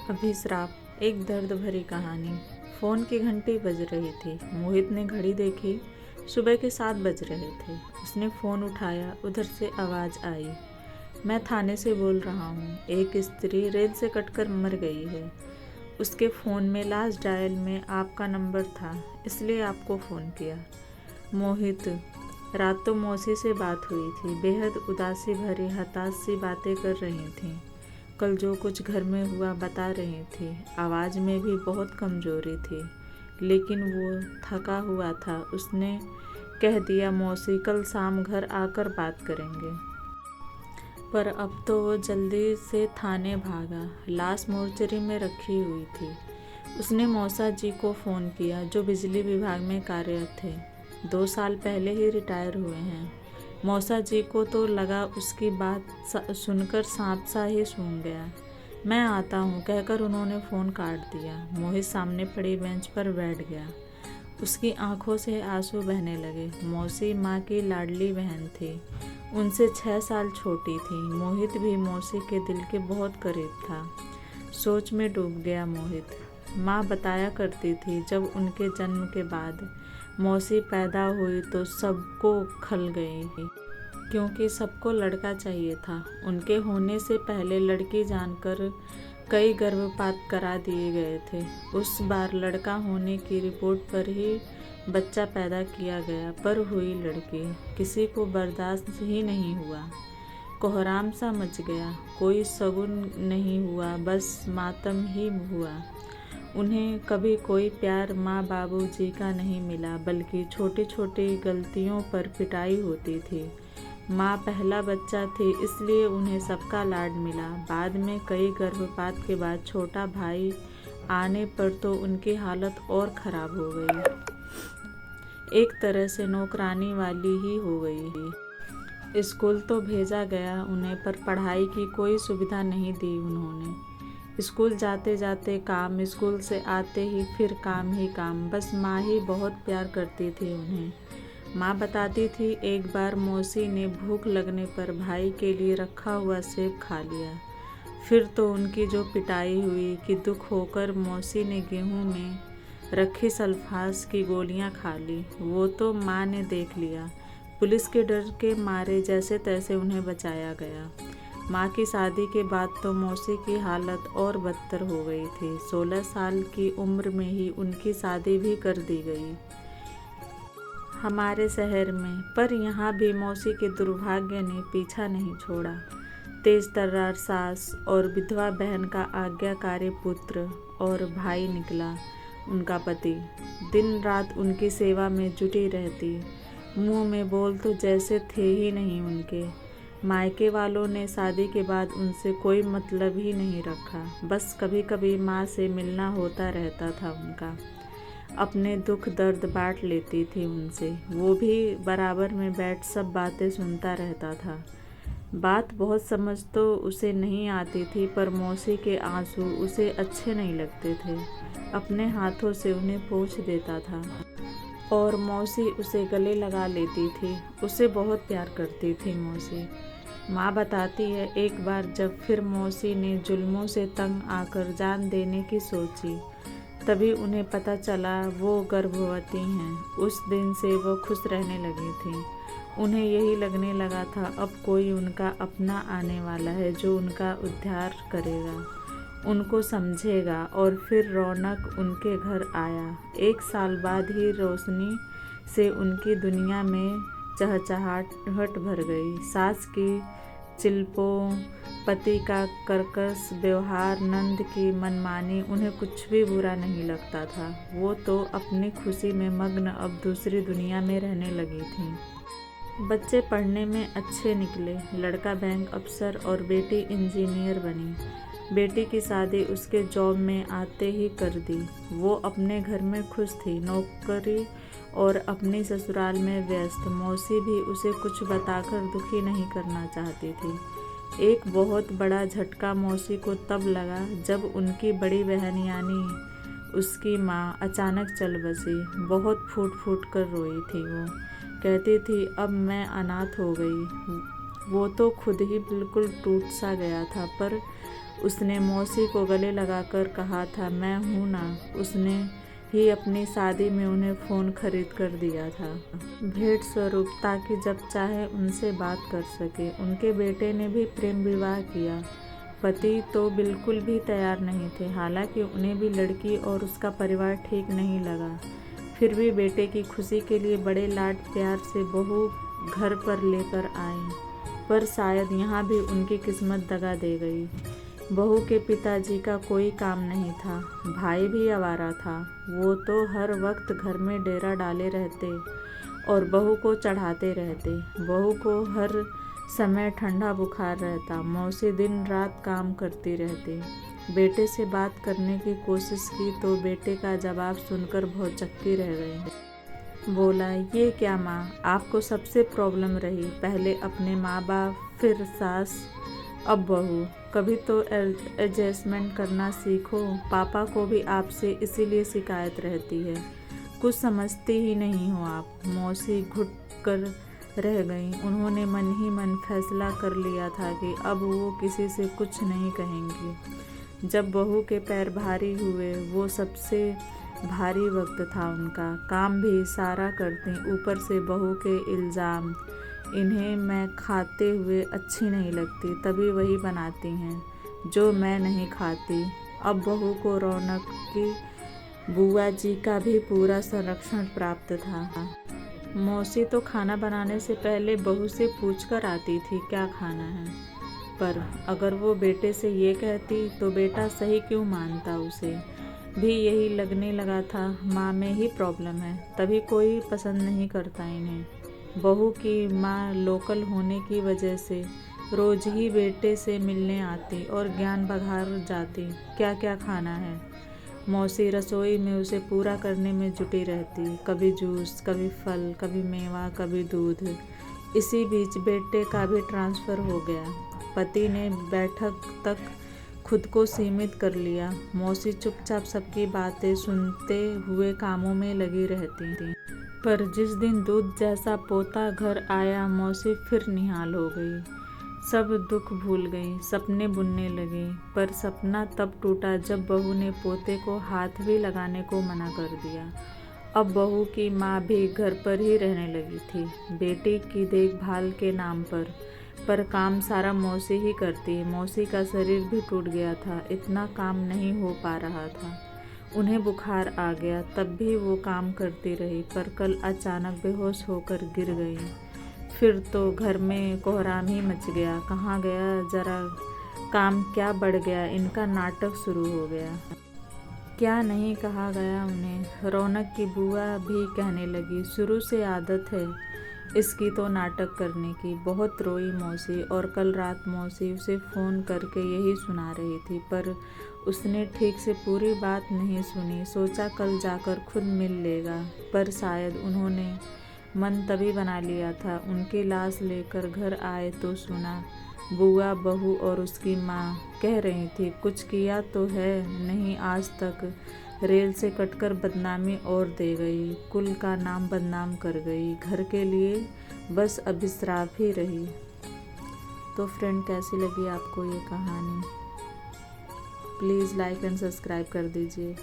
अभिश्राप। एक दर्द भरी कहानी। फ़ोन की घंटी बज रही थी। मोहित ने घड़ी देखी। सुबह के 7 बज रहे थे। उसने फ़ोन उठाया। उधर से आवाज़ आई, मैं थाने से बोल रहा हूँ। एक स्त्री रेल से कटकर मर गई है। उसके फ़ोन में लास्ट डायल में आपका नंबर था, इसलिए आपको फ़ोन किया। मोहित, रात तो मौसी से बात हुई थी। बेहद उदासी भरी हताश सी बातें कर रही थीं। कल जो कुछ घर में हुआ बता रही थी। आवाज़ में भी बहुत कमज़ोरी थी, लेकिन वो थका हुआ था। उसने कह दिया, मौसी कल शाम घर आकर बात करेंगे। पर अब तो वो जल्दी से थाने भागा। लाश मोर्चरी में रखी हुई थी। उसने मौसा जी को फ़ोन किया, जो बिजली विभाग में कार्यरत थे। 2 साल पहले ही रिटायर हुए हैं। मौसा जी को तो लगा उसकी बात सुनकर सांप सा ही सूंघ गया। मैं आता हूँ कहकर उन्होंने फ़ोन काट दिया। मोहित सामने पड़ी बेंच पर बैठ गया। उसकी आंखों से आंसू बहने लगे। मौसी माँ की लाडली बहन थी। उनसे 6 साल छोटी थी। मोहित भी मौसी के दिल के बहुत करीब था। सोच में डूब गया मोहित। माँ बताया करती थी, जब उनके जन्म के बाद मौसी पैदा हुई तो सबको खल गई, क्योंकि सबको लड़का चाहिए था। उनके होने से पहले लड़की जानकर कई गर्भपात करा दिए गए थे। उस बार लड़का होने की रिपोर्ट पर ही बच्चा पैदा किया गया, पर हुई लड़की। किसी को बर्दाश्त ही नहीं हुआ। कोहराम सा मच गया। कोई शगुन नहीं हुआ, बस मातम ही हुआ। उन्हें कभी कोई प्यार माँ बाबूजी का नहीं मिला, बल्कि छोटी छोटी गलतियों पर पिटाई होती थी। माँ पहला बच्चा थी, इसलिए उन्हें सबका लाड मिला। बाद में कई गर्भपात के बाद छोटा भाई आने पर तो उनकी हालत और ख़राब हो गई। एक तरह से नौकरानी वाली ही हो गई। स्कूल तो भेजा गया उन्हें, पर पढ़ाई की कोई सुविधा नहीं दी उन्होंने। स्कूल जाते जाते काम, स्कूल से आते ही फिर काम ही काम। बस माँ ही बहुत प्यार करती थी उन्हें। माँ बताती थी, एक बार मौसी ने भूख लगने पर भाई के लिए रखा हुआ सेब खा लिया। फिर तो उनकी जो पिटाई हुई कि दुख होकर मौसी ने गेहूं में रखी सल्फास की गोलियां खा ली। वो तो माँ ने देख लिया। पुलिस के डर के मारे जैसे तैसे उन्हें बचाया गया। माँ की शादी के बाद तो मौसी की हालत और बदतर हो गई थी। 16 साल की उम्र में ही उनकी शादी भी कर दी गई हमारे शहर में। पर यहाँ भी मौसी के दुर्भाग्य ने पीछा नहीं छोड़ा। तेज तर्रार सास और विधवा बहन का आज्ञाकारी पुत्र और भाई निकला उनका पति। दिन रात उनकी सेवा में जुटी रहती। मुंह में बोल तो जैसे थे ही नहीं उनके। मायके वालों ने शादी के बाद उनसे कोई मतलब ही नहीं रखा। बस कभी कभी माँ से मिलना होता रहता था उनका। अपने दुख दर्द बांट लेती थी उनसे। वो भी बराबर में बैठ सब बातें सुनता रहता था। बात बहुत समझ तो उसे नहीं आती थी, पर मौसी के आंसू उसे अच्छे नहीं लगते थे। अपने हाथों से उन्हें पोंछ देता था और मौसी उसे गले लगा लेती थी। उसे बहुत प्यार करती थी मौसी। माँ बताती है, एक बार जब फिर मौसी ने जुल्मों से तंग आकर जान देने की सोची, तभी उन्हें पता चला वो गर्भवती हैं। उस दिन से वो खुश रहने लगी थी। उन्हें यही लगने लगा था, अब कोई उनका अपना आने वाला है जो उनका उद्धार करेगा, उनको समझेगा। और फिर रौनक उनके घर आया। 1 साल बाद ही रोशनी से उनकी दुनिया में चहचहाहट भर गई। सास की चिल्पों, पति का कर्कश व्यवहार, नंद की मनमानी, उन्हें कुछ भी बुरा नहीं लगता था। वो तो अपनी खुशी में मग्न अब दूसरी दुनिया में रहने लगी थी। बच्चे पढ़ने में अच्छे निकले। लड़का बैंक अफसर और बेटी इंजीनियर बनी। बेटी की शादी उसके जॉब में आते ही कर दी। वो अपने घर में खुश थी, नौकरी और अपनी ससुराल में व्यस्त। मौसी भी उसे कुछ बताकर दुखी नहीं करना चाहती थी। एक बहुत बड़ा झटका मौसी को तब लगा जब उनकी बड़ी बहन यानी उसकी माँ अचानक चल बसी। बहुत फूट फूट कर रोई थी वो। कहती थी, अब मैं अनाथ हो गई। वो तो खुद ही बिल्कुल टूट सा गया था, पर उसने मौसी को गले लगाकर कहा था, मैं हूँ ना। उसने ही अपनी शादी में उन्हें फ़ोन खरीद कर दिया था, भेंट स्वरूप, ताकि जब चाहे उनसे बात कर सके। उनके बेटे ने भी प्रेम विवाह किया। पति तो बिल्कुल भी तैयार नहीं थे, हालांकि उन्हें भी लड़की और उसका परिवार ठीक नहीं लगा। फिर भी बेटे की खुशी के लिए बड़े लाड प्यार से बहू घर पर लेकर आए, पर शायद यहाँ भी उनकी किस्मत दगा दे गई। बहू के पिताजी का कोई काम नहीं था, भाई भी आवारा था। वो तो हर वक्त घर में डेरा डाले रहते और बहू को चढ़ाते रहते। बहू को हर समय ठंडा बुखार रहता। मौसी दिन रात काम करती रहती। बेटे से बात करने की कोशिश की तो बेटे का जवाब सुनकर बहुत चक्की रह गई। बोला, ये क्या माँ, आपको सबसे प्रॉब्लम रही, पहले अपने माँ बाप, फिर सास, अब बहू। कभी तो एडजस्टमेंट करना सीखो। पापा को भी आपसे इसीलिए शिकायत रहती है, कुछ समझती ही नहीं हो आप। मौसी घुट कर रह गईं। उन्होंने मन ही मन फैसला कर लिया था कि अब वो किसी से कुछ नहीं कहेंगी। जब बहू के पैर भारी हुए, वो सबसे भारी वक्त था उनका। काम भी सारा करती, ऊपर से बहू के इल्ज़ाम। इन्हें मैं खाते हुए अच्छी नहीं लगती, तभी वही बनाती हैं जो मैं नहीं खाती। अब बहू को रौनक की बुआ जी का भी पूरा संरक्षण प्राप्त था। मौसी तो खाना बनाने से पहले बहू से पूछकर आती थी क्या खाना है, पर अगर वो बेटे से ये कहती तो बेटा सही क्यों मानता। उसे भी यही लगने लगा था, माँ में ही प्रॉब्लम है, तभी कोई पसंद नहीं करता इन्हें। बहू की माँ लोकल होने की वजह से रोज ही बेटे से मिलने आती और ज्ञान बघार जाती, क्या क्या खाना है। मौसी रसोई में उसे पूरा करने में जुटी रहती, कभी जूस, कभी फल, कभी मेवा, कभी दूध। इसी बीच बेटे का भी ट्रांसफ़र हो गया। पति ने बैठक तक खुद को सीमित कर लिया। मौसी चुपचाप सबकी बातें सुनते हुए कामों में लगी रहती थी। पर जिस दिन दूध जैसा पोता घर आया, मौसी फिर निहाल हो गई। सब दुख भूल गई, सपने बुनने लगी। पर सपना तब टूटा जब बहू ने पोते को हाथ भी लगाने को मना कर दिया। अब बहू की माँ भी घर पर ही रहने लगी थी, बेटी की देखभाल के नाम पर काम सारा मौसी ही करती। मौसी का शरीर भी टूट गया था, इतना काम नहीं हो पा रहा था। उन्हें बुखार आ गया, तब भी वो काम करती रही, पर कल अचानक बेहोश होकर गिर गई। फिर तो घर में कोहराम ही मच गया। कहाँ गया जरा काम, क्या बढ़ गया, इनका नाटक शुरू हो गया। क्या नहीं कहा गया उन्हें। रौनक की बुआ भी कहने लगी, शुरू से आदत है इसकी तो नाटक करने की। बहुत रोई मौसी, और कल रात मौसी उसे फ़ोन करके यही सुना रही थी, पर उसने ठीक से पूरी बात नहीं सुनी। सोचा कल जाकर खुद मिल लेगा, पर शायद उन्होंने मन तभी बना लिया था। उनकी लाश लेकर घर आए तो सुना बुआ, बहू और उसकी माँ कह रही थी, कुछ किया तो है नहीं आज तक, रेल से कटकर बदनामी और दे गई, कुल का नाम बदनाम कर गई, घर के लिए बस अभिश्राप ही रही। तो फ्रेंड, कैसी लगी आपको ये कहानी? प्लीज़ लाइक एंड सब्सक्राइब कर दीजिए।